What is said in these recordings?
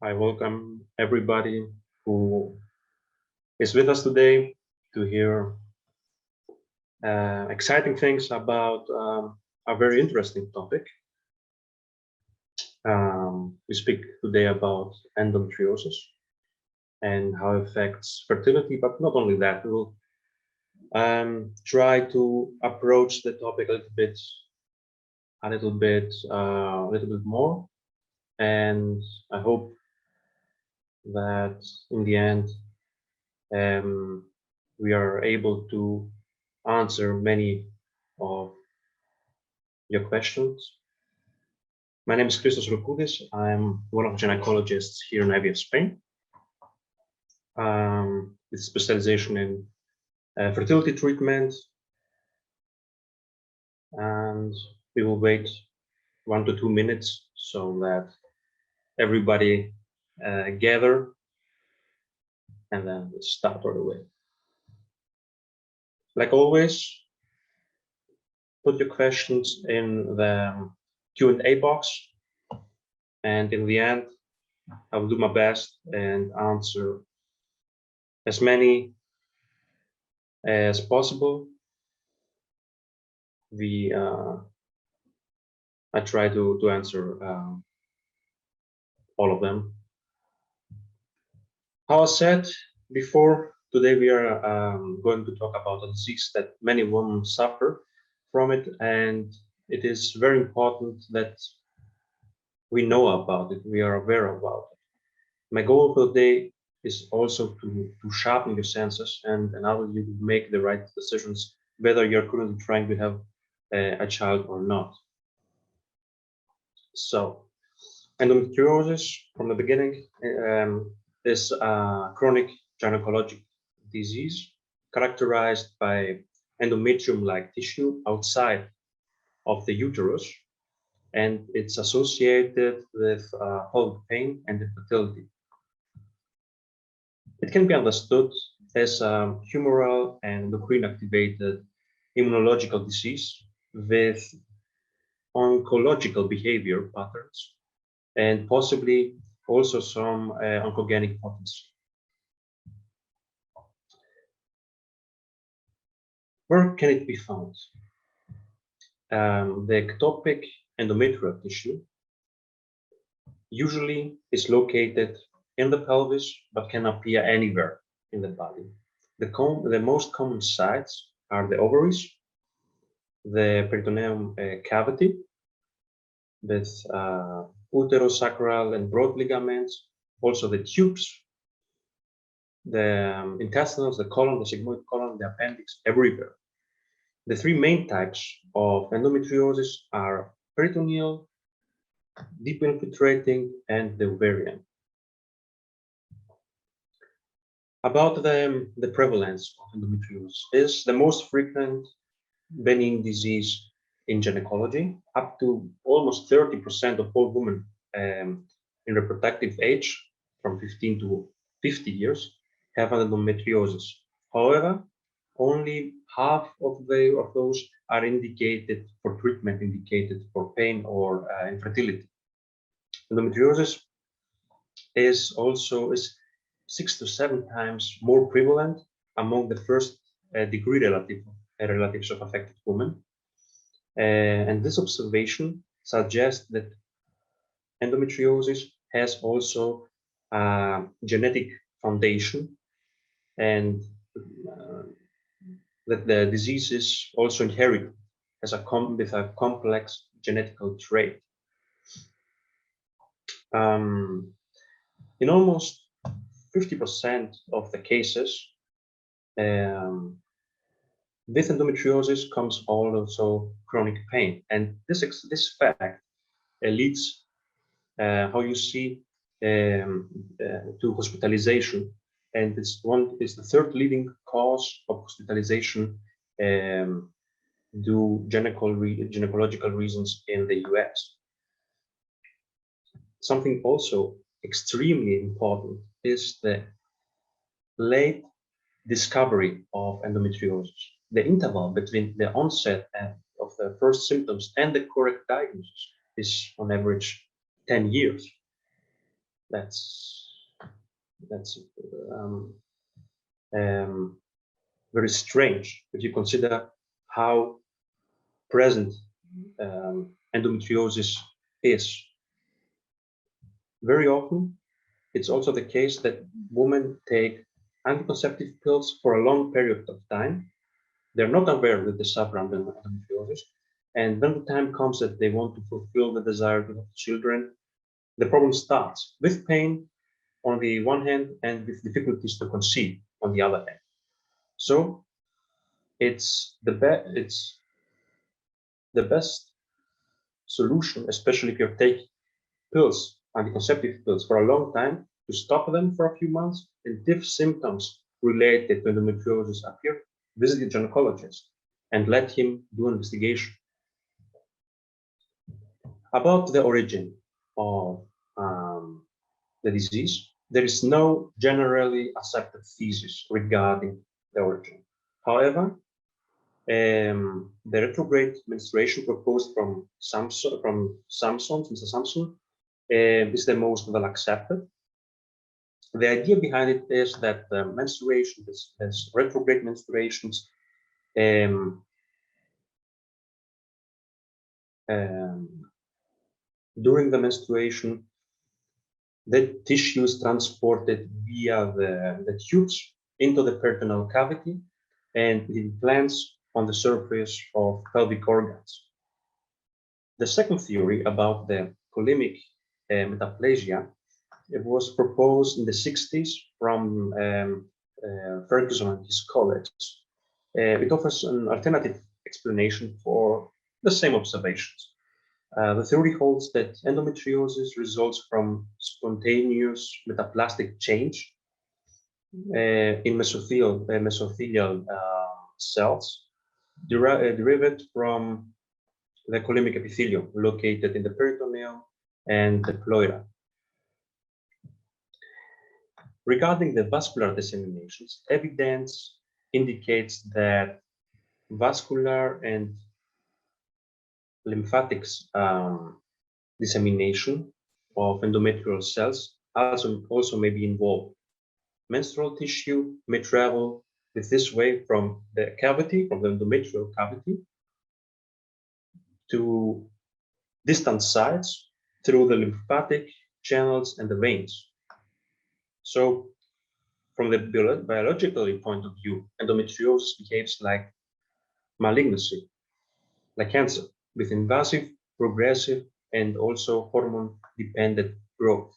I welcome everybody who is with us today to hear exciting things about a very interesting topic. We speak today about endometriosis and how it affects fertility, but not only that, we will try to approach the topic a little bit more, and I hope that in the end we are able to answer many of your questions. My name is Christos Roukoudis. I'm one of the gynecologists here in IVF-Spain, with specialization in fertility treatment, and we will wait 1 to 2 minutes so that everybody gather, and then we'll start right away. Like always, put your questions in the Q&A box, and in the end, I will do my best and answer as many as possible. I try to answer all of them. How I said before, today we are going to talk about a disease that many women suffer from it, and it is very important that we know about it, we are aware about it. My goal for the day is also to sharpen your senses and allow you to make the right decisions, whether you're currently trying to have a child or not. So, endometriosis from the beginning is a chronic gynecologic disease characterized by endometrium-like tissue outside of the uterus, and it's associated with pelvic pain and infertility. It can be understood as a humoral and endocrine activated immunological disease with oncological behavior patterns and possibly also some oncogenic potency. Where can it be found? The ectopic endometrial tissue usually is located in the pelvis, but can appear anywhere in the body. The most common sites are the ovaries, the peritoneum cavity with uterosacral and broad ligaments, also the tubes, the intestinals, the colon, the sigmoid colon, the appendix, everywhere. The three main types of endometriosis are peritoneal, deep infiltrating, and the ovarian. About the prevalence of endometriosis is the most frequent benign disease in gynecology. Up to almost 30% of all women in reproductive age, from 15 to 50 years, have endometriosis. However, only half of those are indicated for treatment, indicated for pain or infertility. Endometriosis is 6 to 7 times more prevalent among the first degree relatives of affected women. And this observation suggests that endometriosis has also a genetic foundation, and that the disease is also inherited with a complex genetical trait. In almost 50% of the cases, with endometriosis comes also chronic pain, and this fact leads, how you see, to hospitalization, and it's the third leading cause of hospitalization due gynecological reasons in the US. Something also extremely important is the late discovery of endometriosis. The interval between the onset of the first symptoms and the correct diagnosis is on average 10 years. that's um, um, very strange if you consider how present endometriosis is. Very often, it's also the case that women take anticonceptive pills for a long period of time. They're not aware that they suffer from endometriosis. And when the time comes that they want to fulfill the desire to have children, the problem starts with pain on the one hand and with difficulties to conceive on the other hand. So it's the best solution, especially if you're taking pills, anticonceptive pills, for a long time, to stop them for a few months, and if symptoms related to endometriosis appear, visit the gynecologist and let him do an investigation. About the origin of the disease, there is no generally accepted thesis regarding the origin. However, the retrograde menstruation proposed from Mr. Samson, is the most well accepted. The idea behind it is that menstruation, this retrograde menstruations, during the menstruation, the tissue is transported via the tubes into the peritoneal cavity, and it implants on the surface of pelvic organs. The second theory about the chylemic metaplasia, it was proposed in the 60s from Ferguson and his colleagues. It offers an alternative explanation for the same observations. The theory holds that endometriosis results from spontaneous metaplastic change in mesothelial cells derived from the chylemic epithelium located in the peritoneum and the pleura. Regarding the vascular disseminations, evidence indicates that vascular and lymphatics dissemination of endometrial cells also may be involved. Menstrual tissue may travel this way from the cavity, from the endometrial cavity, to distant sites through the lymphatic channels and the veins. So, from the biological point of view, endometriosis behaves like malignancy, like cancer, with invasive, progressive, and also hormone-dependent growth.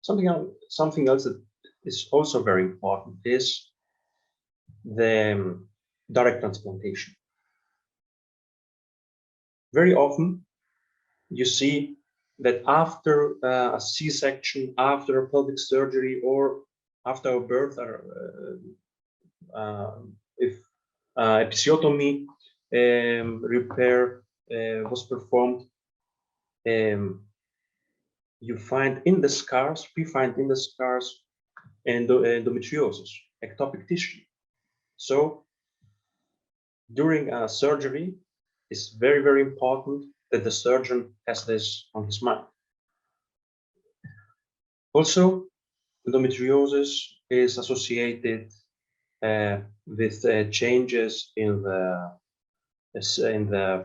Something else that is also very important is the direct transplantation. Very often, you see that after a C-section, after a pelvic surgery, or after a birth, if episiotomy repair was performed, we find in the scars endometriosis, ectopic tissue. So during a surgery, it's very, very important that the surgeon has this on his mind. Also, endometriosis is associated with changes in the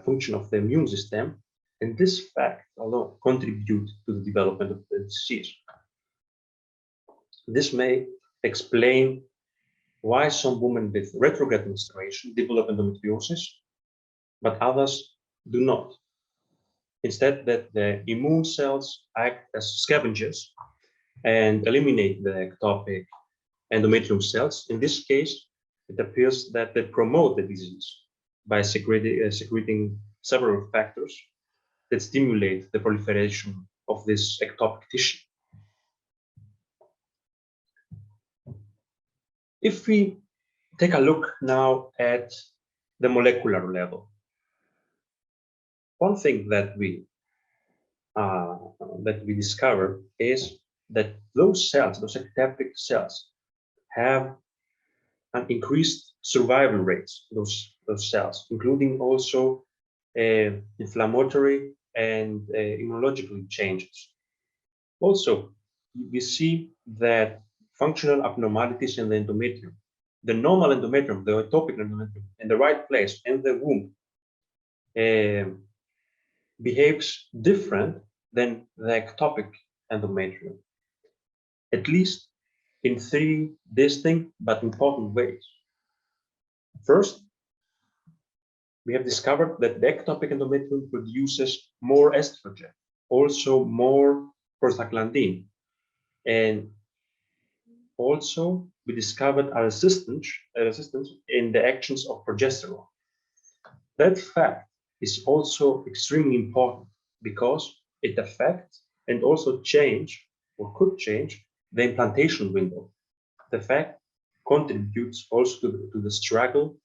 function of the immune system, and this fact alone contributes to the development of the disease. This may explain why some women with retrograde menstruation develop endometriosis, but others do not. Instead, that the immune cells act as scavengers and eliminate the ectopic endometrium cells. In this case, it appears that they promote the disease by secreting several factors that stimulate the proliferation of this ectopic tissue. If we take a look now at the molecular level, one thing that we discover is that those cells, those ectopic cells, have an increased survival rates. Those cells, including also inflammatory and immunological changes. Also, we see that functional abnormalities in the endometrium, the normal endometrium, the ectopic endometrium, in the right place in the womb, behaves different than the ectopic endometrium, at least in three distinct but important ways. First, we have discovered that the ectopic endometrium produces more estrogen, also more prostaglandin, and also we discovered a resistance in the actions of progesterone. That fact is also extremely important because it affects and also change or could change the implantation window. The fact contributes also to the struggle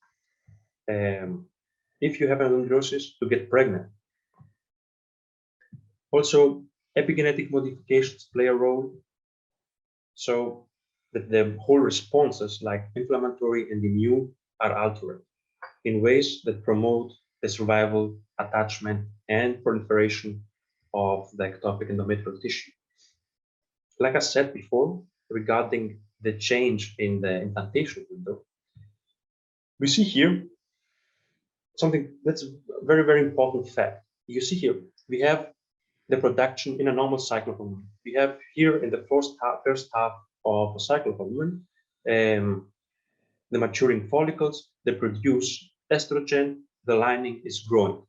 if you have endometriosis to get pregnant. Also, epigenetic modifications play a role, so that the whole responses like inflammatory and immune are altered in ways that promote the survival, attachment, and proliferation of the ectopic endometrial tissue. Like I said before, regarding the change in the implantation window, we see here something that's a very, very important fact. You see here, we have the production in a normal cycle of a woman. We have here in the first half of a cycle of a woman, the maturing follicles, they produce estrogen, the lining is growing.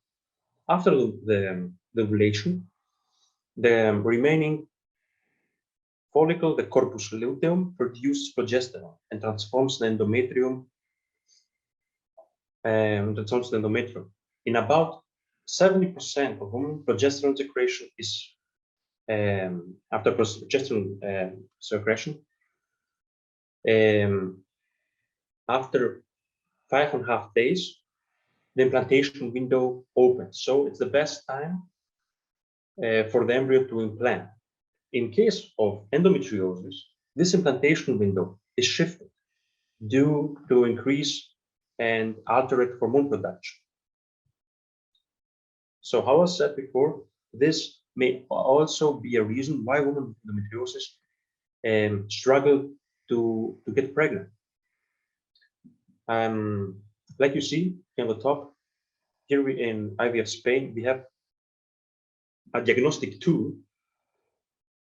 After the ovulation, the remaining follicle, the corpus luteum, produces progesterone and transforms the endometrium. In about 70% of women, progesterone secretion is after progesterone secretion. After 5.5 days, the implantation window opens. So it's the best time for the embryo to implant. In case of endometriosis, this implantation window is shifted due to increase and altered hormone production. So, how I said before, this may also be a reason why women with endometriosis struggle to get pregnant. Like you see on the top, here in IVF-Spain, we have a diagnostic tool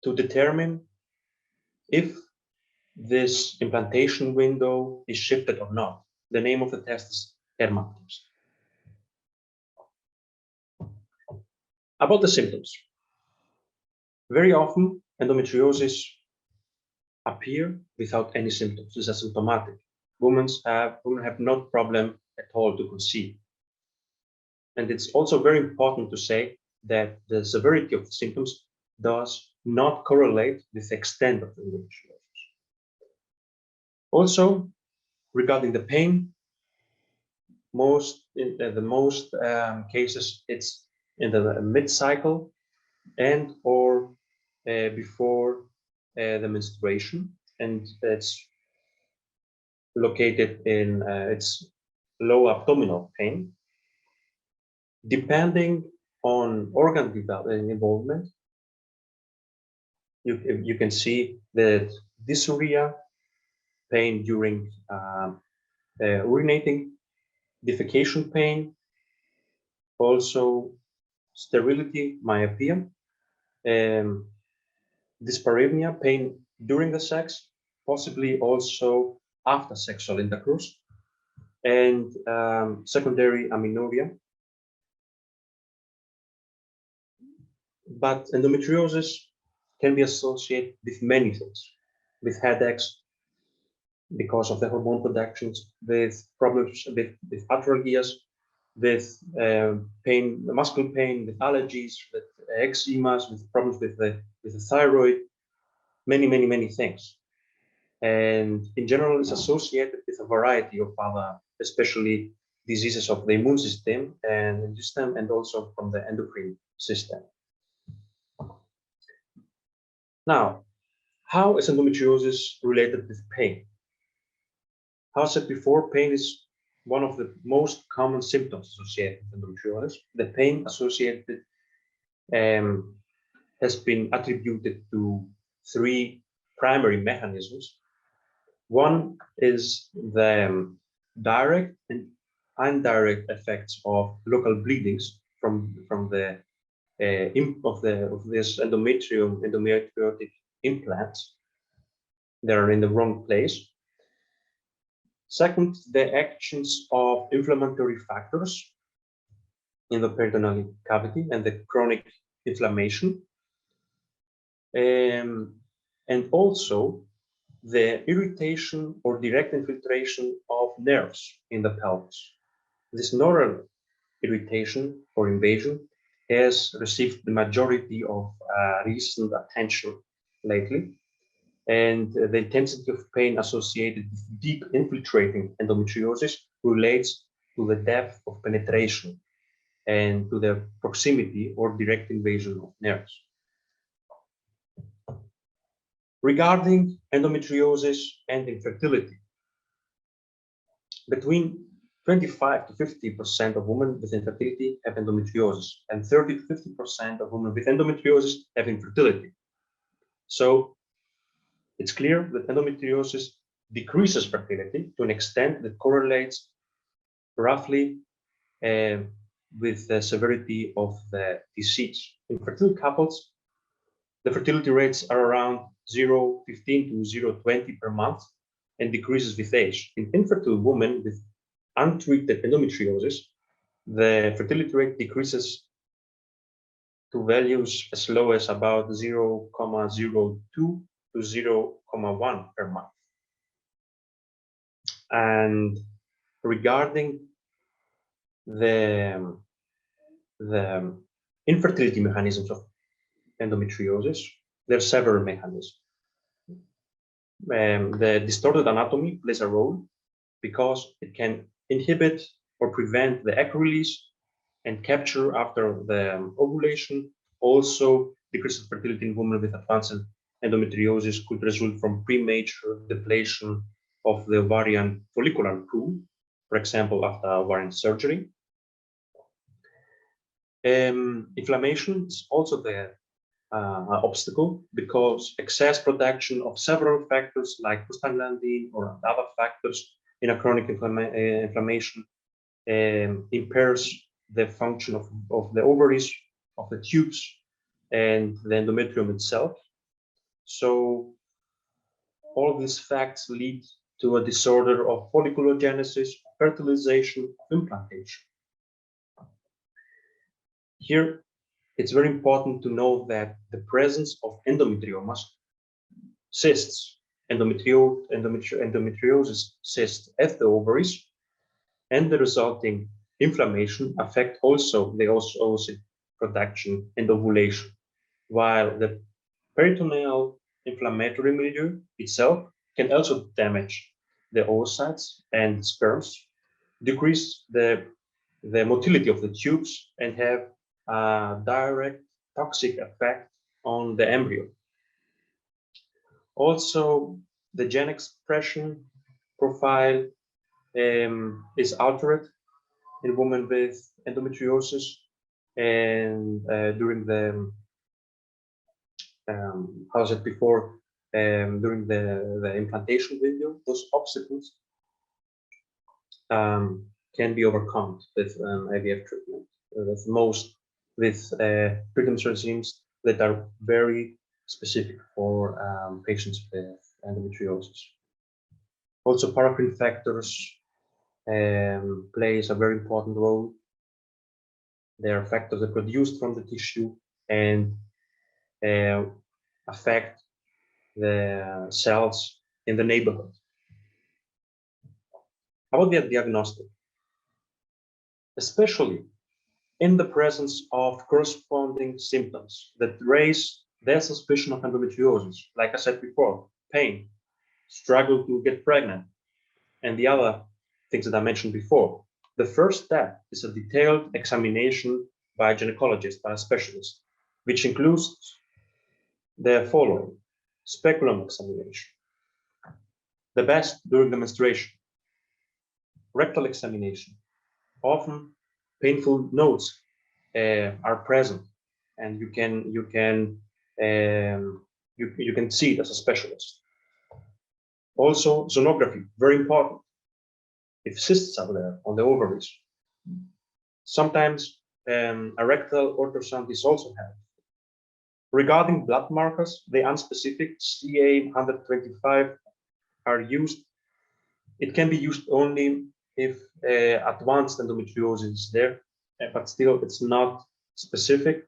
to determine if this implantation window is shifted or not. The name of the test is test. About the symptoms. Very often, endometriosis appear without any symptoms. It's asymptomatic. Women have no problem at all to conceive. And it's also very important to say that the severity of the symptoms does not correlate with the extent of the endometriosis. Also, regarding the pain, in the most cases, it's in the mid-cycle and or before the menstruation, and it's located in its low abdominal pain. Depending on organ involvement, you can see that dysuria, pain during urinating, defecation pain, also sterility, myopia, dyspareunia, pain during the sex, possibly also after sexual intercourse, and secondary amenorrhea. But endometriosis can be associated with many things, with headaches because of the hormone productions, with problems with arthralgias, with pain, muscle pain, with allergies, with eczemas, with problems with the thyroid, many things. And in general, it's associated with a variety of other, especially diseases of the immune system and also from the endocrine system. Now, how is endometriosis related with pain? How I said before, pain is one of the most common symptoms associated with endometriosis. The pain associated has been attributed to three primary mechanisms. One is the direct and indirect effects of local bleedings from the of this endometriotic implants. They're in the wrong place. Second, the actions of inflammatory factors in the peritoneal cavity and the chronic inflammation, and also the irritation or direct infiltration of nerves in the pelvis. This neural irritation or invasion has received the majority of recent attention lately, and the intensity of pain associated with deep infiltrating endometriosis relates to the depth of penetration and to the proximity or direct invasion of nerves. Regarding endometriosis and infertility, between 25 to 50% of women with infertility have endometriosis, and 30 to 50% of women with endometriosis have infertility. So it's clear that endometriosis decreases fertility to an extent that correlates roughly with the severity of the disease. In fertile couples, the fertility rates are around 0.15 to 0.20 per month and decreases with age. In infertile women with untreated endometriosis, the fertility rate decreases to values as low as about 0.02 to 0.1 per month. And regarding the infertility mechanisms of endometriosis, there are several mechanisms. The distorted anatomy plays a role because it can inhibit or prevent the egg release and capture after the ovulation. Also, decreased fertility in women with advanced endometriosis could result from premature depletion of the ovarian follicular pool, for example, after ovarian surgery. Inflammation is also the obstacle because excess production of several factors like prostaglandin or other factors in a chronic inflammation impairs the function of the ovaries, of the tubes, and the endometrium itself. So all of these facts lead to a disorder of folliculogenesis, fertilization, implantation. Here, it's very important to know that the presence of endometriomas, cysts, endometriosis cysts at the ovaries, and the resulting inflammation affect also the oocyte production and ovulation, while the peritoneal inflammatory milieu itself can also damage the oocytes and sperms, decrease the motility of the tubes, and have a direct toxic effect on the embryo. Also, the gene expression profile is altered in women with endometriosis, and during the how I said before, during the implantation window, those obstacles can be overcome with IVF treatment. With treatment regimes that are very specific for patients with endometriosis. Also, paracrine factors plays a very important role. They are factors that are produced from the tissue and affect the cells in the neighborhood. How about the diagnostic? Especially in the presence of corresponding symptoms that raise their suspicion of endometriosis, like I said before, pain, struggle to get pregnant, and the other things that I mentioned before. The first step is a detailed examination by a gynecologist, by a specialist, which includes the following: speculum examination, the best during the menstruation, rectal examination. Often painful nodes are present, and you can you can see it as a specialist. Also, sonography, very important. If cysts are there on the ovaries, sometimes a rectal ultrasound is also helpful. Regarding blood markers, the unspecific CA-125 are used. It can be used only if advanced endometriosis is there, but still it's not specific.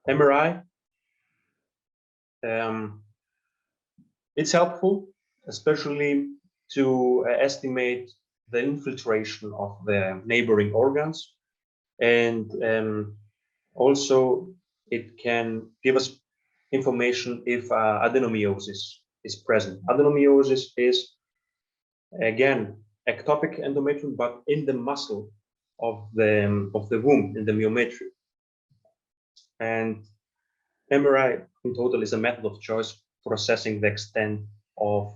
MRI, it's helpful, especially to estimate the infiltration of the neighboring organs, and also it can give us information if adenomyosis is present. Adenomyosis is again ectopic endometrium, but in the muscle of the womb, in the myometrium. And MRI in total is a method of choice for assessing the extent of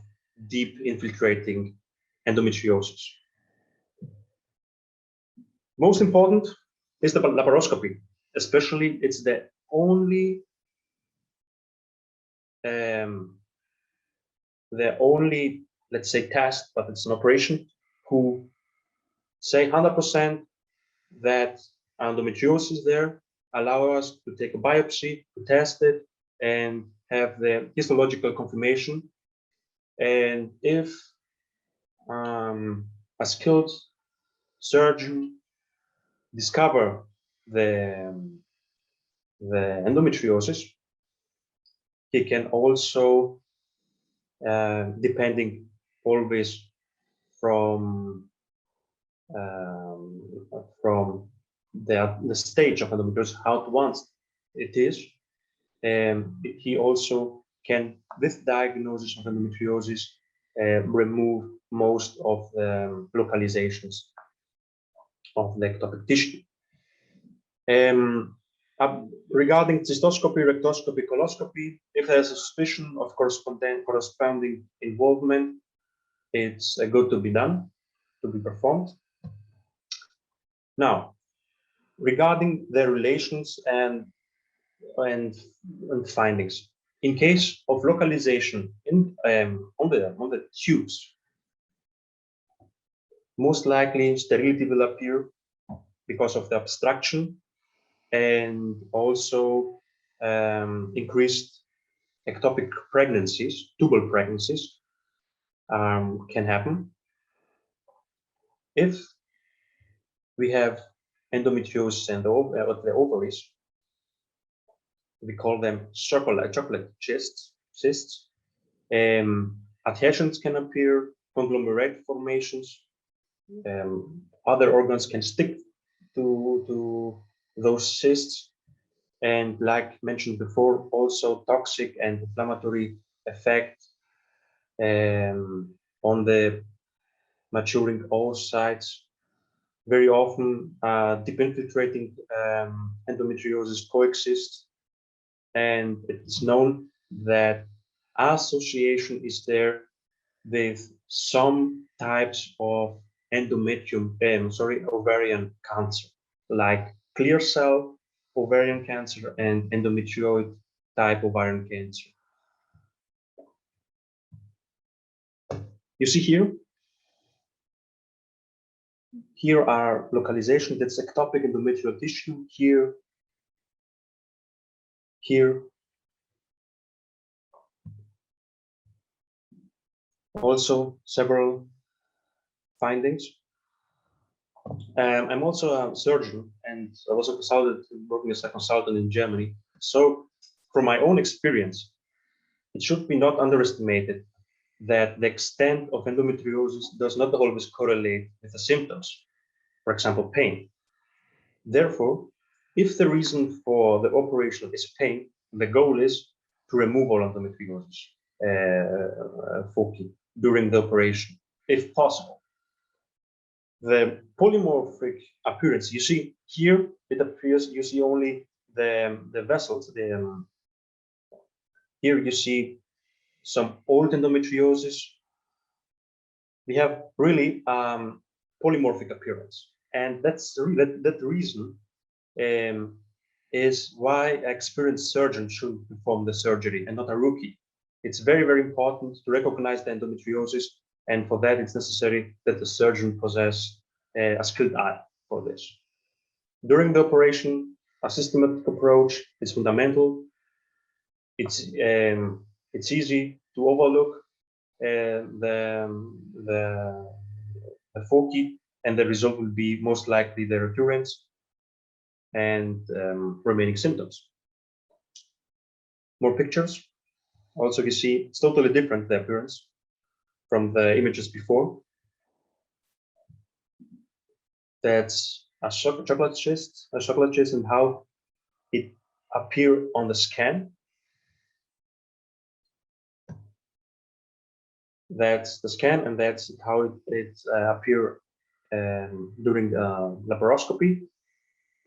deep infiltrating endometriosis. Most important is the laparoscopy, especially it's the only let's say test, but it's an operation who say 100% that endometriosis there, allow us to take a biopsy, to test it, and have the histological confirmation. And if a skilled surgeon discover the endometriosis, he can also, depending always from the stage of endometriosis, how advanced it is, he also can, with diagnosis of endometriosis, remove most of the localizations of the ectopic tissue. Regarding cystoscopy, rectoscopy, coloscopy, if there's a suspicion of corresponding involvement, it's good to be done, to be performed. Now, regarding the relations and findings, in case of localization on the tubes, most likely sterility will appear because of the obstruction, and also increased ectopic pregnancies, tubal pregnancies can happen. If we have endometriosis and the ovaries, we call them chocolate cysts. Adhesions can appear, conglomerate formations. Other organs can stick to those cysts, and like mentioned before, also toxic and inflammatory effect on the maturing oocytes. Very often deep infiltrating endometriosis coexist, and it's known that association is there with some types of ovarian cancer, like clear cell ovarian cancer and endometrioid type ovarian cancer. You see here are localization, that's ectopic endometrial tissue, here, also several findings. I'm also a surgeon, and I was working as a consultant in Germany. So from my own experience, it should be not underestimated that the extent of endometriosis does not always correlate with the symptoms, for example, pain. Therefore, if the reason for the operation is pain, the goal is to remove all endometriosis foci during the operation, if possible. The polymorphic appearance, you see here, it appears, you see only the vessels. Here you see some old endometriosis. We have really polymorphic appearance, and that's that reason is why an experienced surgeon should perform the surgery and not a rookie. It's very, very important to recognize the endometriosis, and for that it's necessary that the surgeon possess a skilled eye for this. During the operation, a systematic approach is fundamental. It's easy to overlook the foci, and the result will be most likely the recurrence and remaining symptoms. More pictures. Also, you see it's totally different, the appearance from the images before. That's a chocolate cyst, and how it appear on the scan. That's the scan, and that's how it appear during laparoscopy.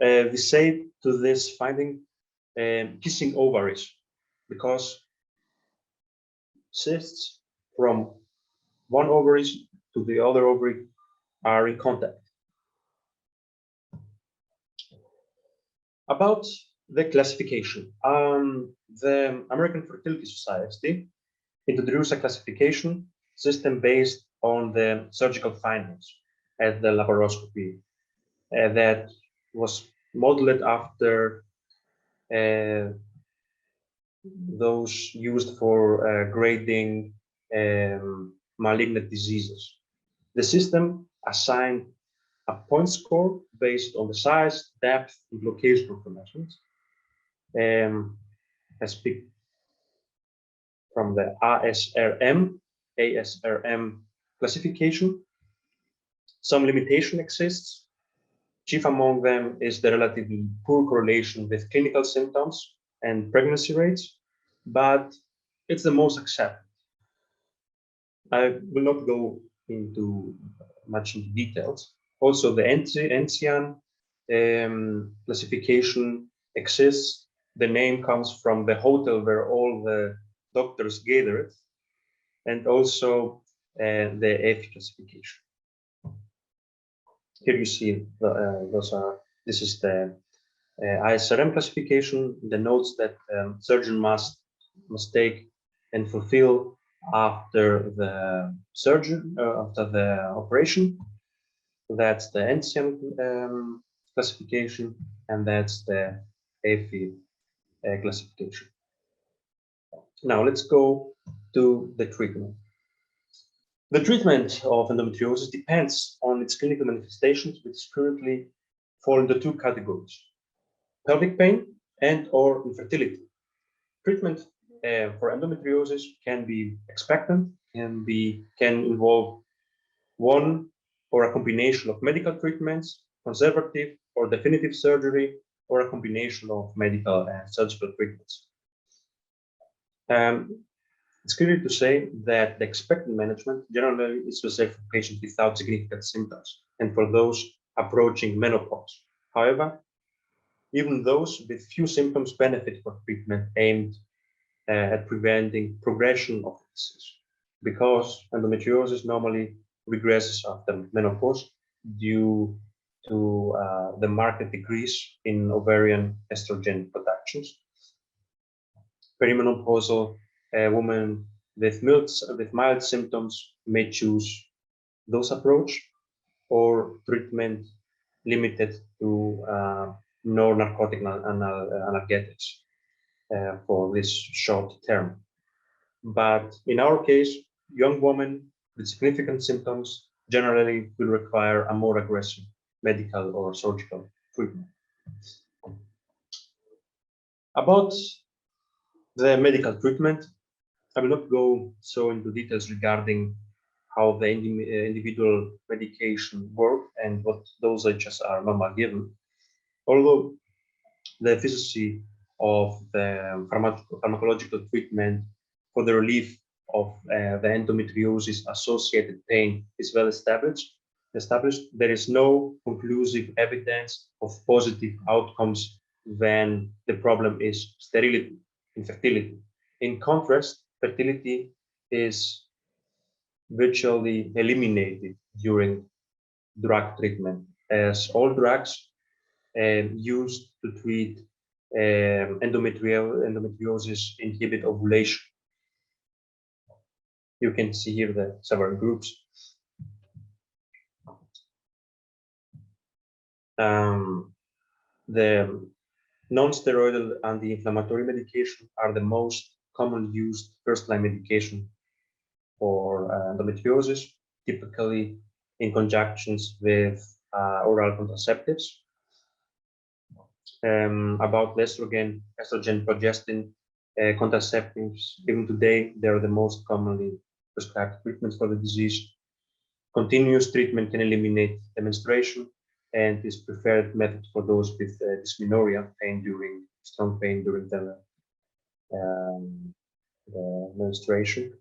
We say to this finding kissing ovaries, because cysts from one ovary to the other ovary are in contact. About the classification, the American Fertility Society introduced a classification system based on the surgical findings at the laparoscopy that was modeled after those used for grading malignant diseases. The system assigned a point score based on the size, depth, and location of the measurements. I speak from the ASRM classification. Some limitation exists. Chief among them is the relatively poor correlation with clinical symptoms and pregnancy rates, but it's the most accepted. I will not go into much into details. Also, the NCIAN classification exists. The name comes from the hotel where all the doctors gathered, and also the EFI classification. Here you see this is the ISRM classification, the notes that surgeon must take and fulfill after the surgeon, after the operation. That's the NCIAN classification, and that's the EFI classification. Now let's go to the treatment. The treatment of endometriosis depends on its clinical manifestations, which currently fall into two categories: pelvic pain and or infertility. Treatment for endometriosis can be expectant, can involve one or a combination of medical treatments, conservative or definitive surgery, or a combination of medical and surgical treatments. It's clear to say that the expectant management generally is reserved for patients without significant symptoms and for those approaching menopause. However, even those with few symptoms benefit from treatment aimed at preventing progression of the disease, because endometriosis normally regresses after menopause due to the marked decrease in ovarian estrogen productions. Perimenopausal women with mild symptoms may choose those approach, or treatment limited to non-narcotic analgesics for this short term. But in our case, young women with significant symptoms generally will require a more aggressive medical or surgical treatment. About the medical treatment, I will not go so into details regarding how the individual medication work and what dosages are normally given, although the efficacy of the pharmacological treatment for the relief of the endometriosis associated pain is well established. There is no conclusive evidence of positive outcomes when the problem is sterility, infertility. In contrast, fertility is virtually eliminated during drug treatment, as all drugs used to treat endometriosis inhibit ovulation. You can see here the several groups. The non-steroidal anti-inflammatory medication are the most commonly used first-line medication for endometriosis, typically in conjunctions with oral contraceptives. About estrogen, progestin contraceptives, even today, they are the most commonly prescribed treatments for the disease. Continuous treatment can eliminate the menstruation and is preferred method for those with dysmenorrhea, strong pain during the menstruation.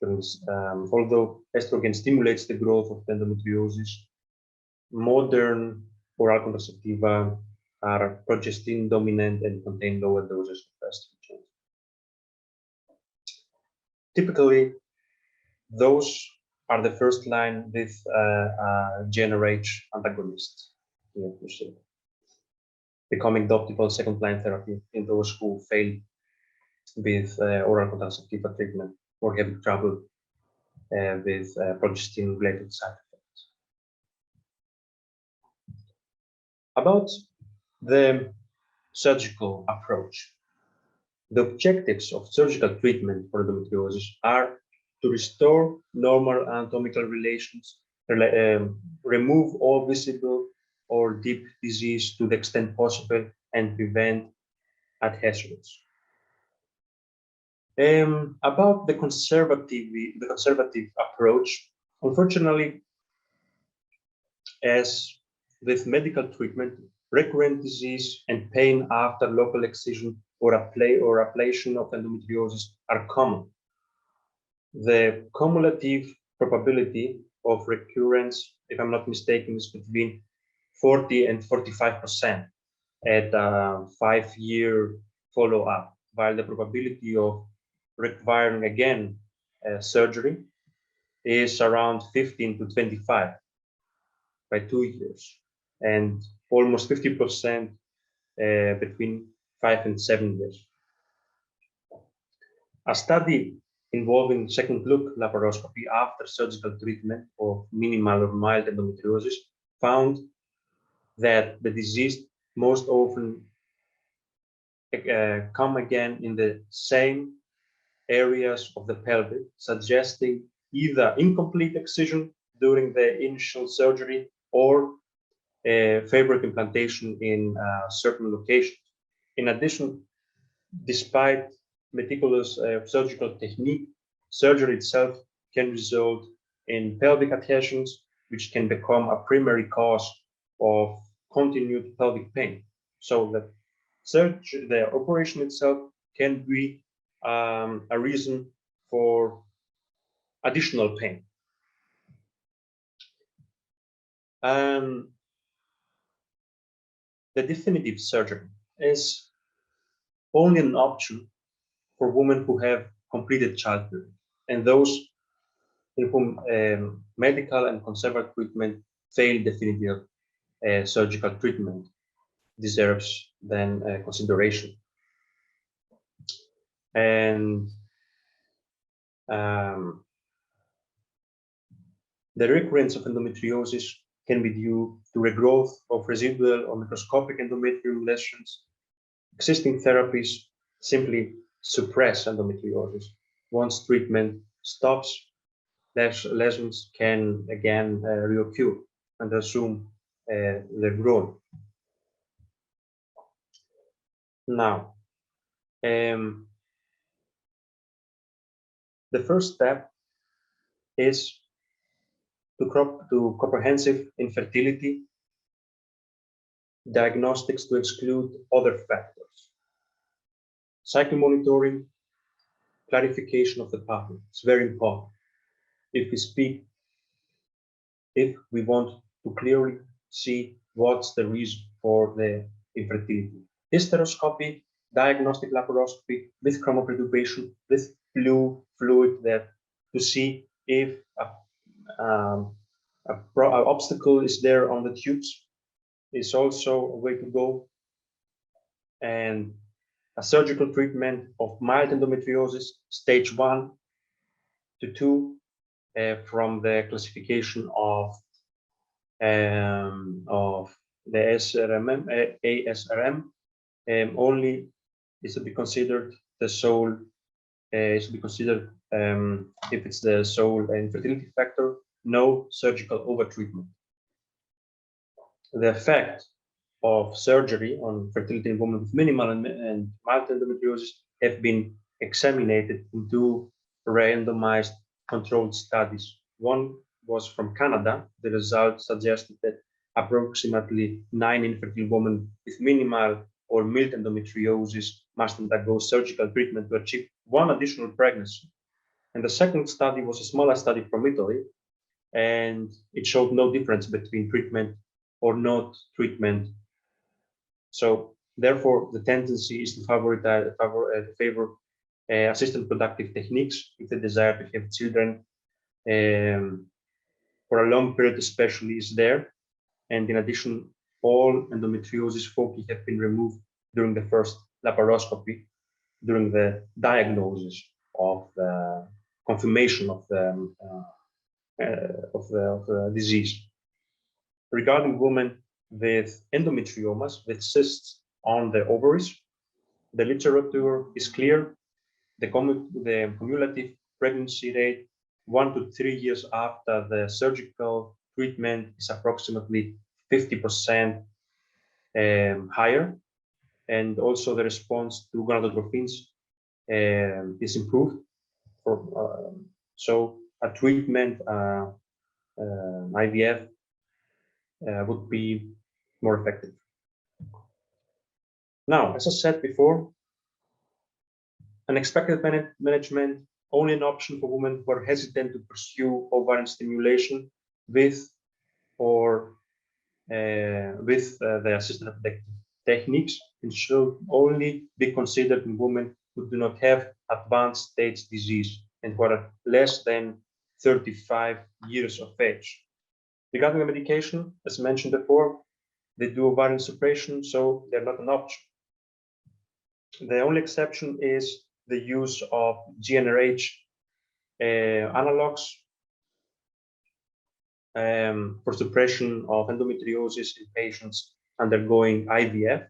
Although estrogen stimulates the growth of endometriosis, modern oral contraceptiva are progestin dominant and contain lower doses of estrogen. Typically, those are the first line with GnRH antagonists, becoming the optimal second line therapy in those who fail with oral contraceptiva treatment or have trouble with progestin related side effects. About the surgical approach. The objectives of surgical treatment for endometriosis are to restore normal anatomical relations, remove all visible or deep disease to the extent possible, and prevent adhesions. About the conservative approach, unfortunately, as with medical treatment, recurrent disease and pain after local excision or ablation of endometriosis are common. The cumulative probability of recurrence, if I'm not mistaken, is between 40 and 45% at a 5-year follow-up, while the probability of requiring again surgery is around 15 to 25 by 2 years, and almost 50% between 5 and 7 years. A study involving second look laparoscopy after surgical treatment of minimal or mild endometriosis found that the disease most often come again in the same areas of the pelvic, suggesting either incomplete excision during the initial surgery or favorite implantation in certain locations. In addition, despite meticulous surgical technique, surgery itself can result in pelvic adhesions, which can become a primary cause of continued pelvic pain. So the operation itself can be a reason for additional pain. The definitive surgery is only an option for women who have completed childbirth and those in whom medical and conservative treatment fail definitive surgical treatment deserves then consideration. And the recurrence of endometriosis can be due to regrowth of residual or microscopic endometrial lesions. Existing therapies simply suppress endometriosis. Once treatment stops, lesions can again reoccur and resume their growth. Now, the first step is to comprehensive infertility diagnostics to exclude other factors. Cycle monitoring, clarification of the pattern. It's very important. If we want to clearly see what's the reason for the infertility. Hysteroscopy, diagnostic laparoscopy with chromoperturbation, with blue fluid there to see if an obstacle is there on the tubes is also a way to go. and a surgical treatment of mild endometriosis, stage 1 to 2, from the classification of the ASRM, only is to be considered the sole, is to be considered if it's the sole infertility factor, no surgical over-treatment. The effect of surgery on fertility in women with minimal and mild endometriosis have been examined in 2 randomized controlled studies. One was from Canada. The results suggested that approximately 9 infertile women with minimal or mild endometriosis must undergo surgical treatment to achieve 1 additional pregnancy. And the second study was a smaller study from Italy, and it showed no difference between treatment or not treatment. So therefore, the tendency is to favor assisted reproductive techniques if they desire to have children for a long period, especially, is there. And in addition, all endometriosis foci have been removed during the first laparoscopy, during the diagnosis of the confirmation of the disease. Regarding women with endometriomas, with cysts on the ovaries, the literature is clear. The cumulative pregnancy rate 1 to 3 years after the surgical treatment is approximately 50% higher, and also the response to gonadotrophins is improved. So a treatment, IVF, would be more effective. Now, as I said before, unexpected management, only an option for women who are hesitant to pursue ovarian stimulation with the assisted reproductive techniques, and should only be considered in women who do not have advanced stage disease and who are less than 35 years of age. Regarding the medication, as mentioned before, they do ovarian suppression, so they're not an option. The only exception is the use of GnRH analogs for suppression of endometriosis in patients undergoing IVF.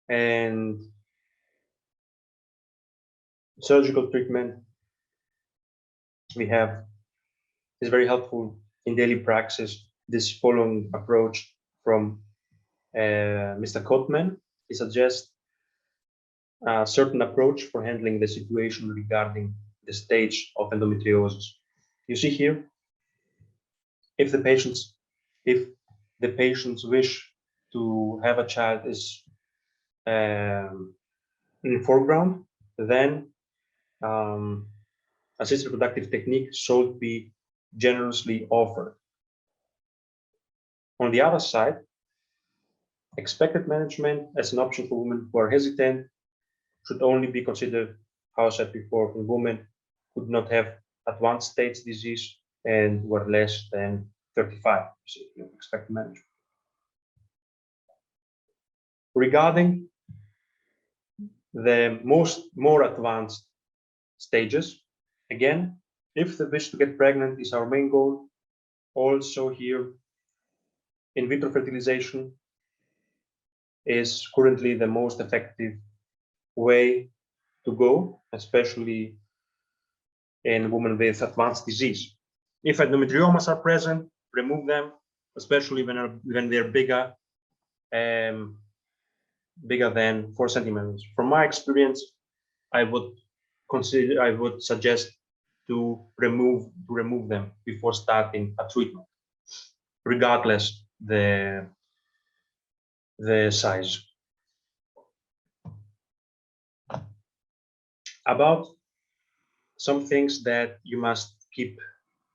And surgical treatment we have is very helpful in daily practice. This following approach from Mr. Kotman, he suggests a certain approach for handling the situation regarding the stage of endometriosis. You see here, if the patient's wish to have a child is in foreground, then assisted reproductive technique should be generously offered. On the other side, expected management as an option for women who are hesitant should only be considered, how I said before, in women who do not have advanced stage disease and who are less than 35. Expected management. Regarding the more advanced stages, again, if the wish to get pregnant is our main goal, also here in vitro fertilization is currently the most effective way to go, especially in women with advanced disease. If endometriomas are present, remove them, especially when they're bigger than 4 centimeters. From my experience, I would suggest to remove them before starting a treatment, regardless the size. About some things that you must keep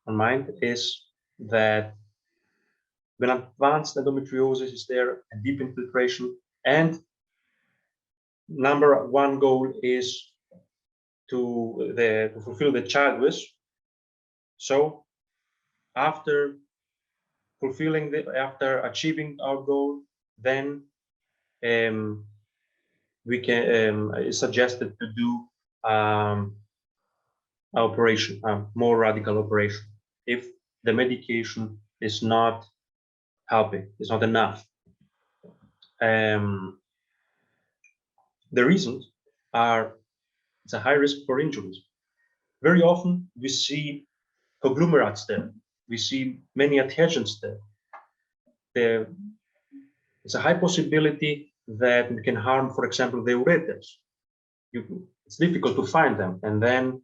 in mind is that when advanced endometriosis is there, a deep infiltration, and number one goal is to fulfill the child wish. So after achieving our goal, then we can it's suggested to do operation, more radical operation, if the medication is not helping, it's not enough. The reasons are it's a high risk for injuries. Very often we see conglomerates there, we see many adhesions there. It's a high possibility that we can harm, for example, the ureters. It's difficult to find them, and then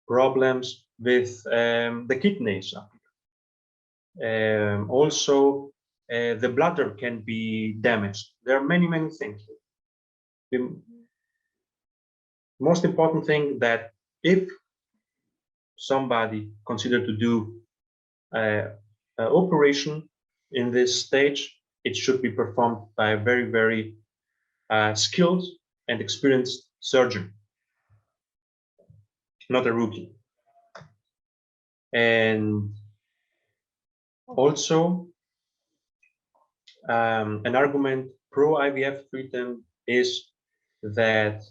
problems with the kidneys. Also, the bladder can be damaged. There are many things. The most important thing that if somebody considered to do an operation in this stage, it should be performed by a very skilled and experienced surgeon, not a rookie. And also, an argument pro IVF treatment is that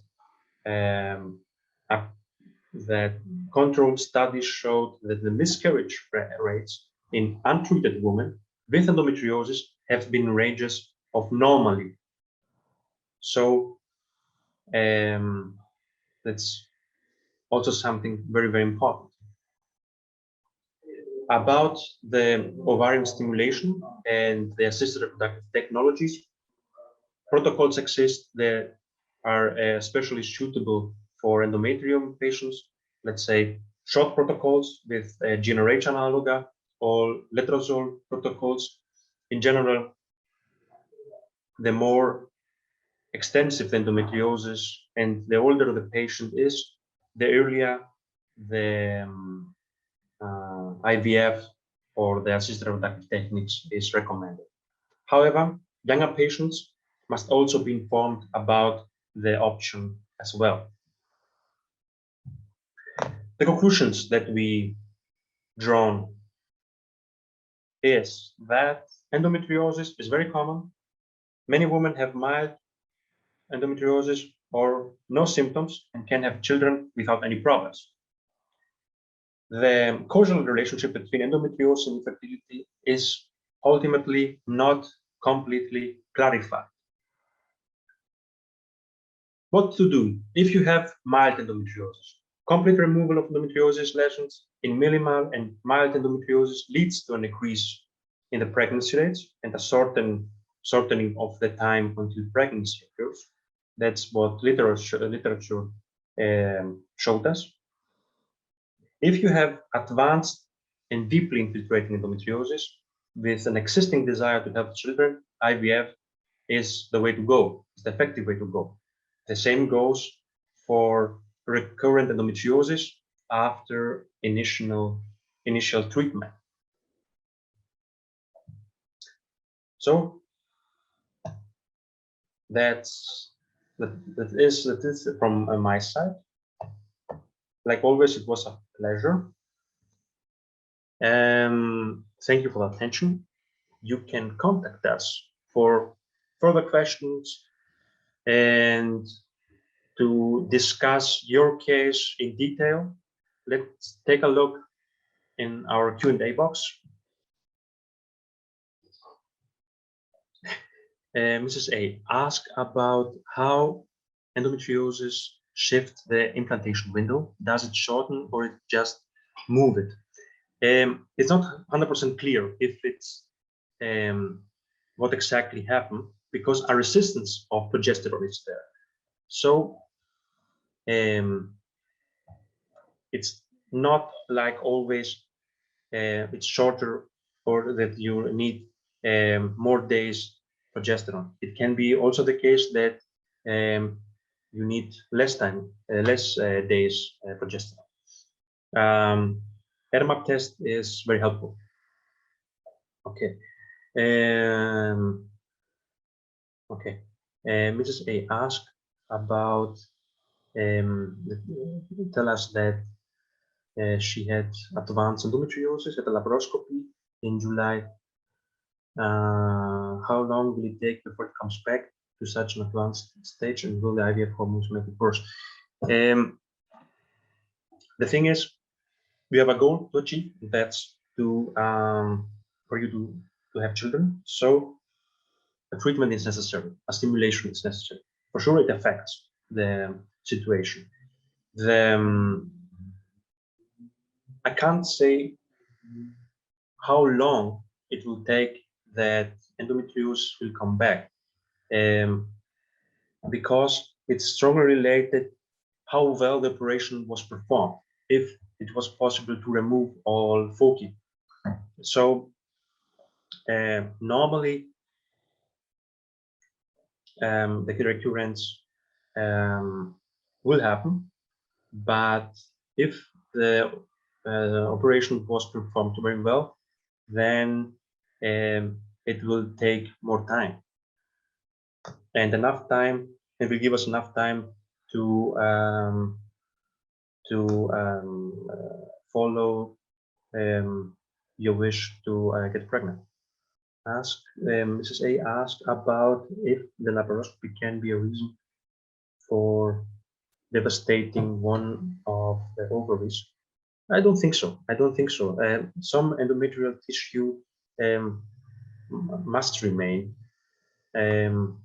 that controlled studies showed that the miscarriage rates in untreated women with endometriosis have been ranges of normally. So that's also something very important. About the ovarian stimulation and the assisted reproductive technologies, protocols exist that are especially suitable for endometrium patients, let's say short protocols with GnRH analoga or letrozole protocols. In general, the more extensive the endometriosis and the older the patient is, the earlier the IVF or the assisted reproductive techniques is recommended. However, younger patients must also be informed about the option as well. The conclusions that we drawn is that endometriosis is very common. Many women have mild endometriosis or no symptoms and can have children without any problems. The causal relationship between endometriosis and infertility is ultimately not completely clarified. What to do if you have mild endometriosis? Complete removal of endometriosis lesions in minimal and mild endometriosis leads to an increase in the pregnancy rates and a shortening of the time until pregnancy occurs. That's what literature showed us. If you have advanced and deeply infiltrating endometriosis with an existing desire to have children, IVF is the way to go. It's the effective way to go. The same goes for recurrent endometriosis after initial treatment. So that is from my side. Like always, it was a pleasure. Thank you for the attention. You can contact us for further questions and to discuss your case in detail. Let's take a look in our Q&A box. Mrs. A asked about how endometriosis shifts the implantation window. Does it shorten or it just move it? It's not 100% clear if it's what exactly happened, because a resistance of progesterone is there. So it's not like always it's shorter or that you need more days progesterone. It can be also the case that you need less time, less days progesterone. ERMAP test is very helpful. Okay. Okay. Mrs. A asked about tell us that she had advanced endometriosis at a laparoscopy in July. how long will it take before it comes back to such an advanced stage, and will the IVF hormones make it worse? The thing is, we have a goal to achieve. That's to for you to have children. So a treatment is necessary. A stimulation is necessary. For sure, it affects the situation. I can't say how long it will take that endometriosis will come back, because it's strongly related how well the operation was performed, if it was possible to remove all foci. So normally the recurrence will happen, but if the operation was performed very well, then it will take more time, and enough time, it will give us enough time to follow your wish to get pregnant. Mrs. A asked about if the laparoscopy can be a reason for devastating one of the ovaries. I don't think so. I don't think so. Some endometrial tissue must remain. In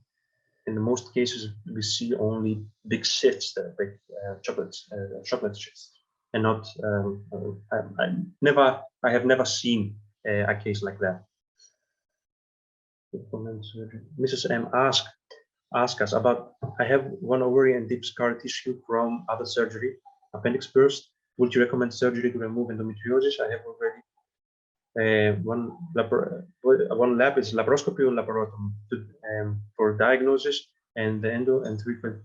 most cases, we see only big cysts, big chocolate cysts, and not. I have never seen a case like that. Mrs. M asked us about, I have one ovary and deep scar tissue from other surgery, appendix burst. Would you recommend surgery to remove endometriosis? I have already one lab is laparoscopy or laparotomy for diagnosis, and the endo and treatment.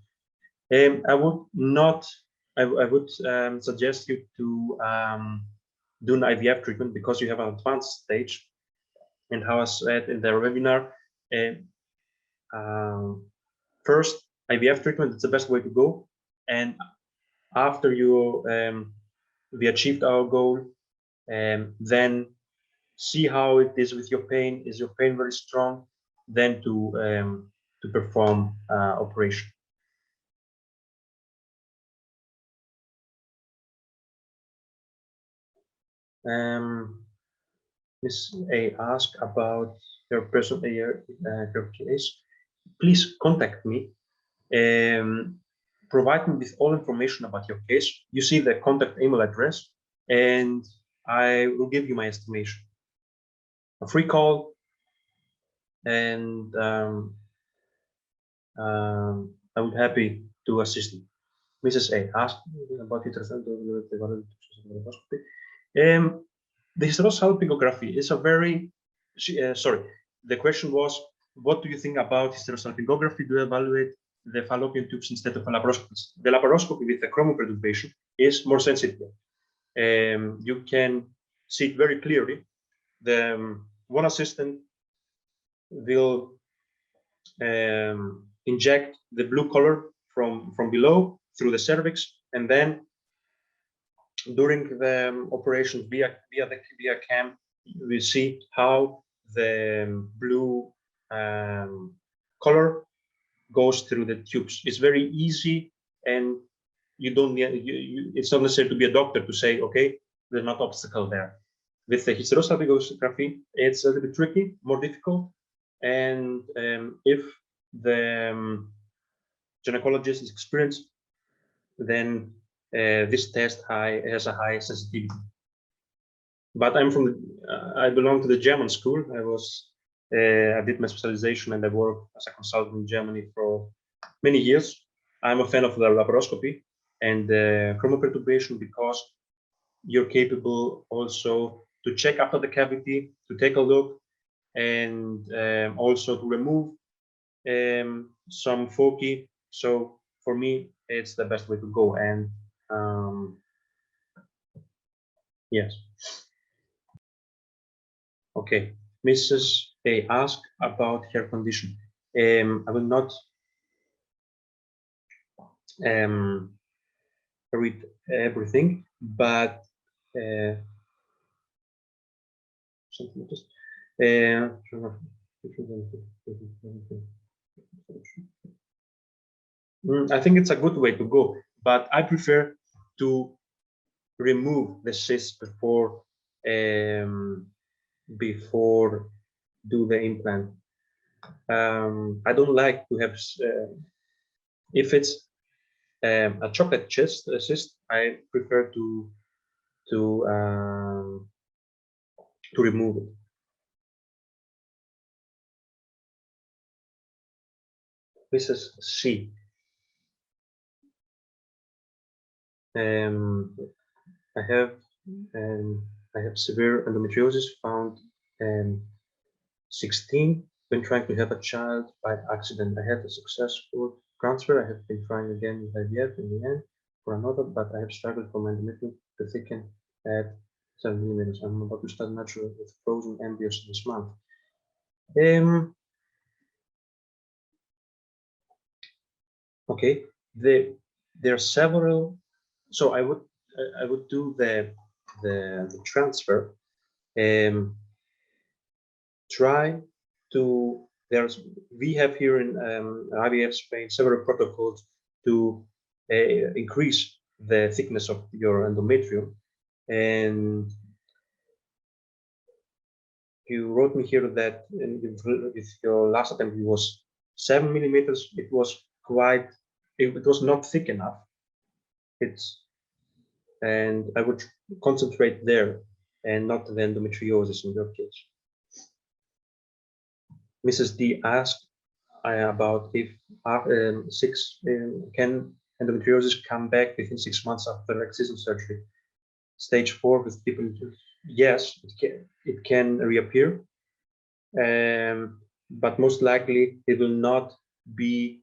I would not. I would suggest you to do an IVF treatment, because you have an advanced stage. And how I said in the webinar, first IVF treatment is the best way to go, and after we achieved our goal, then see how it is with your pain. Is your pain very strong? Then to perform operation. Ms. A asked about your your case. Please contact me. Provide me with all information about your case. You see the contact email address, and I will give you my estimation. A free call, and I would be happy to assist you. Mrs. A asked about the hysterosalpingography is a very sorry. The question was, what do you think about hysterosalpingography to evaluate the fallopian tubes instead of laparoscopy? The laparoscopy with the chromoperturbation is more sensitive. You can see it very clearly. The one assistant will inject the blue color from below through the cervix, and then during the operation via cam, we see how the blue color goes through the tubes. It's very easy, and you don't need, it's not necessary to be a doctor to say, okay, there's not obstacle there. With the hysterosalpingography, it's a little bit tricky, more difficult, and if the gynecologist is experienced, then this test has a high sensitivity. But I'm from, I belong to the German school. I did my specialization, and I worked as a consultant in Germany for many years. I'm a fan of the laparoscopy and the chromoperturbation, because you're capable also to check after the cavity, to take a look, and also to remove some foci. So for me, it's the best way to go. And yes. Okay, Mrs. A asked about her condition. I will not read everything, but something like this. I think it's a good way to go, but I prefer to remove the cyst before do the implant. I don't like to have if it's a chocolate cyst. I prefer to um, to remove it. Mrs. C. I have severe endometriosis found 16 when trying to have a child by accident. I had a successful transfer. I have been trying again with IVF in the end for another, but I have struggled for my endometrium to thicken at 7 millimeters. I'm about to start natural with frozen embryos this month. Okay, there are several. So I would do the transfer. Try to we have here in IVF-Spain several protocols to increase the thickness of your endometrium, and you wrote me here that with your last attempt it was 7 millimeters. It was quite. It was not thick enough. And I would concentrate there and not the endometriosis in your case. Mrs. D asked about if can endometriosis come back within 6 months after excision surgery. Stage 4 with people. Yes, it can reappear, but most likely it will not be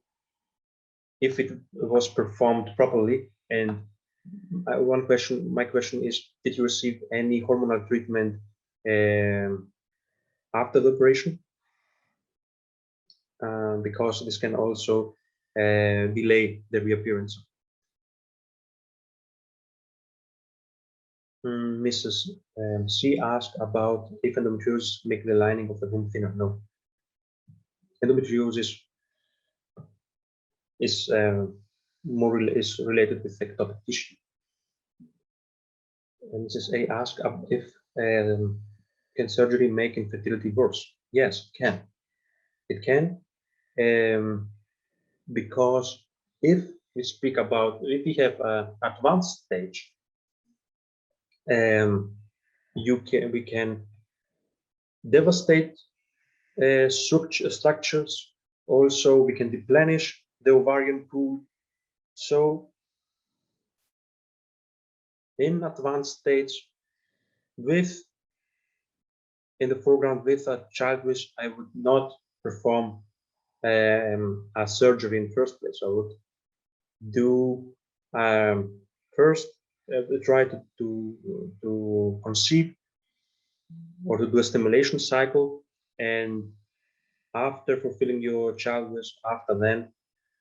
if it was performed properly. And my question is, did you receive any hormonal treatment after the operation? Because this can also delay the reappearance. Mrs. C asked about if endometriosis make the lining of the womb thinner. No. Endometriosis is related with ectopic tissue. And Mrs. A asked if can surgery make infertility worse? Yes, it can. It can, because if we speak about if we have an advanced stage, we can devastate structures. Also, we can deplenish the ovarian pool. So, in advanced stage, in the foreground with a child wish, I would not perform a surgery in first place. I would do first try to conceive or to do a stimulation cycle, and after fulfilling your child wish, after then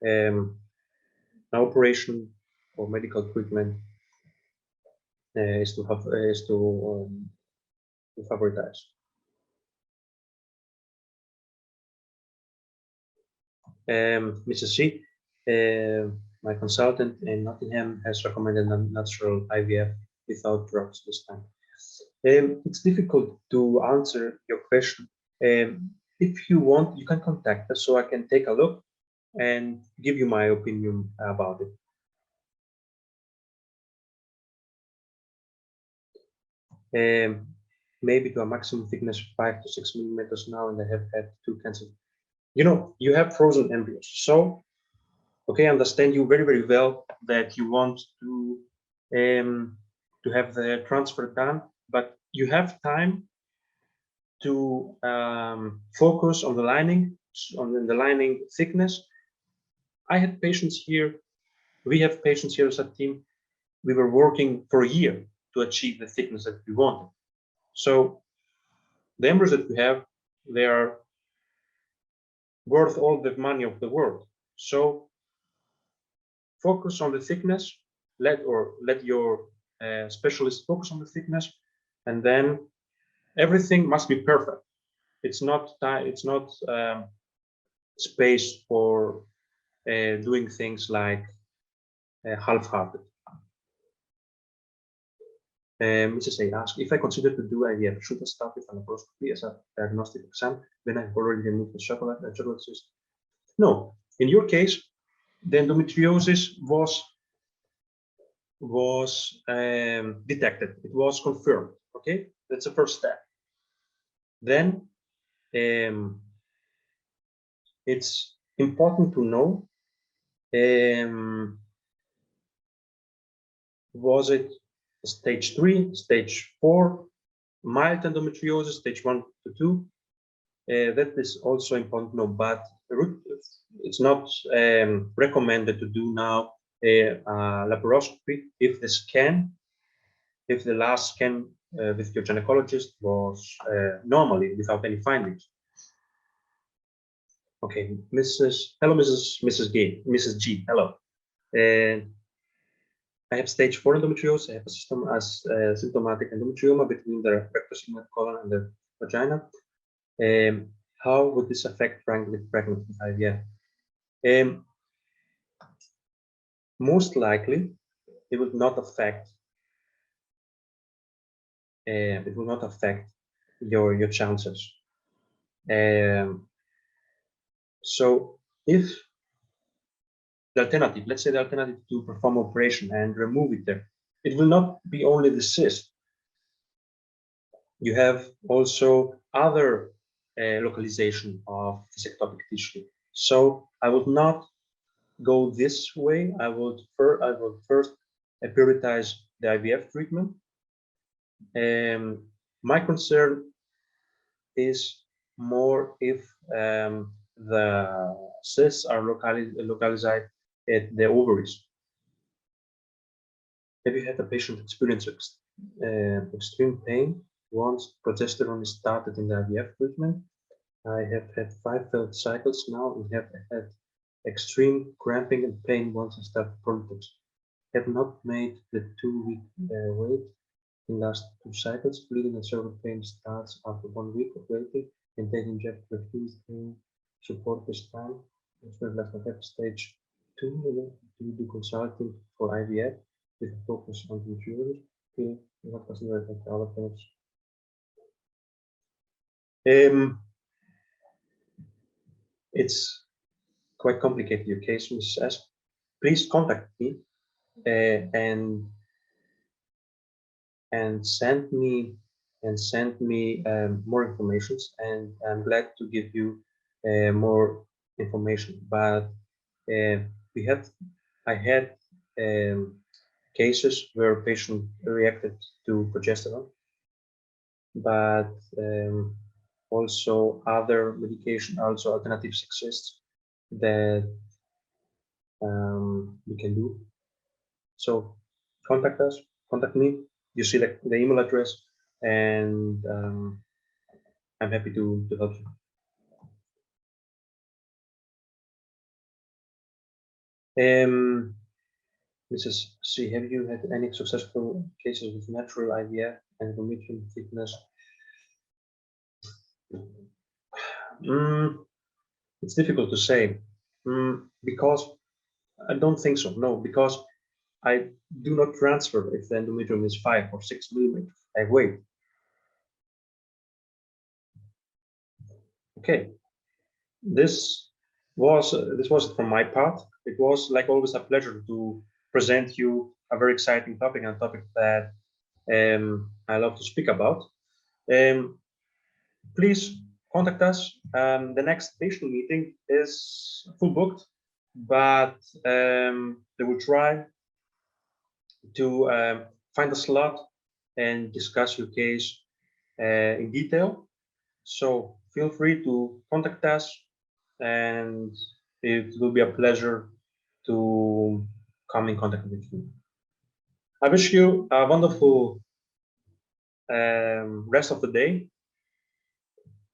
an operation or medical treatment is to favoritize. Mrs. C, my consultant in Nottingham has recommended a natural IVF without drugs this time. It's difficult to answer your question. If you want, you can contact us so I can take a look and give you my opinion about it. Maybe to a maximum thickness of 5 to 6 millimeters now, and I have had 2 cancers. You know, you have frozen embryos. So, okay, I understand you very, very well that you want to have the transfer done, but you have time to focus on the lining, thickness. I had patients here. We have patients here as a team. We were working for a year to achieve the thickness that we wanted. So the embryos that we have, they are worth all the money of the world. So focus on the thickness. Let your specialist focus on the thickness, and then everything must be perfect. it's not space for doing things like half-hearted. Mrs. A asked, if I consider to do IVF, should I start with a laparoscopy as a diagnostic exam? Then I've already removed the chocolate cyst. No, in your case, the endometriosis was detected. It was confirmed. Okay, that's the first step. Then it's important to know, was it stage 3, stage 4, mild endometriosis, stage 1 to 2? That is also important to know, but it's not recommended to do now a laparoscopy if the last scan with your gynecologist was normally without any findings. Okay, hello, Mrs. G, hello. I have stage 4 endometriosis. I have a symptomatic endometrioma between the rectus colon and the vagina. How would this affect pregnant with IVF? Most likely, it will not affect. It will not affect your chances. So if the alternative, let's say the alternative to perform operation and remove it there, it will not be only the cyst. You have also other localization of this ectopic tissue. So I would not go this way. I would first prioritize the IVF treatment. My concern is more if the cysts are localized at the ovaries. Have you had a patient experience extreme pain once progesterone is started in the IVF treatment? I have had 5 failed cycles now and have had extreme cramping and pain once I started politics. Have not made the 2-week wait in last 2 cycles. Bleeding and cervical pain starts after 1 week of waiting and taking inject refuse pain support this time. As well as I have stage 2 to do consulting for IVF with a focus on the uterus. What was the other things? It's quite complicated, your case, Mrs. S. Please contact me and send me more information, and I'm glad to give you more information. But I had cases where patient reacted to progesterone, but also other medication, also alternatives exist that we can do. So contact us, contact me. You see the email address, and I'm happy to help you. Mrs. C, have you had any successful cases with natural IVF and endometrial thickness? It's difficult to say because I don't think so. No, because I do not transfer if the endometrium is 5 or 6 millimeters. I wait. Okay, this was it from my part. It was, like always, a pleasure to present you a very exciting topic, and a topic that I love to speak about. Please contact us. The next patient meeting is full booked, but they will try to find a slot and discuss your case in detail. So feel free to contact us, and it will be a pleasure to come in contact with you. I wish you a wonderful rest of the day,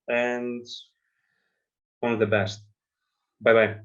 and only the best. Bye-bye.